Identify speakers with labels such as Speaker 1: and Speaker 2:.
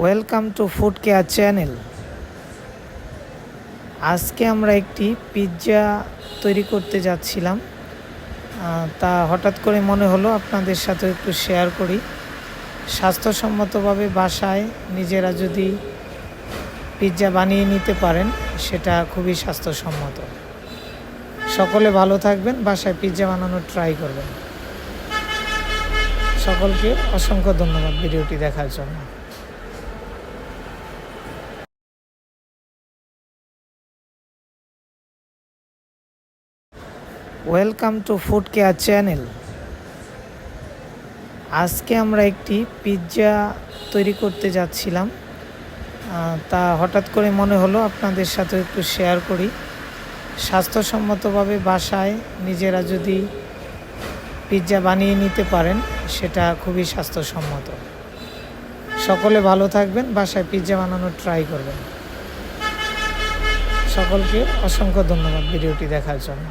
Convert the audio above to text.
Speaker 1: Welcome to food care channel. আজকে আমরা একটি পিৎজা তৈরি করতে যাচ্ছিলাম। তা হঠাৎ করে মনে হলো আপনাদের সাথে একটু শেয়ার করি। স্বাস্থ্যসম্মতভাবে বাসায় নিজেরা যদি পিৎজা বানিয়ে নিতে পারেন সেটা খুবই স্বাস্থ্যসম্মত। সকলে ভালো থাকবেন, বাসায় পিৎজা বানানোর ট্রাই করবেন। সকলকে অসংখ্য ধন্যবাদ ভিডিওটি দেখার জন্য। Welcome to food care channel. আজকে আমরা একটি পিৎজা তৈরি করতে যাচ্ছিলাম। তা হঠাৎ করে মনে হলো আপনাদের সাথে একটু শেয়ার করি। স্বাস্থ্যসম্মতভাবে বাসায় নিজেরা যদি পিৎজা বানিয়ে নিতে পারেন সেটা খুবই স্বাস্থ্যসম্মত। সকলে ভালো থাকবেন, বাসায় পিৎজা বানানোর ট্রাই করবেন। সকলকে অসংখ্য ধন্যবাদ ভিডিওটি দেখার জন্য।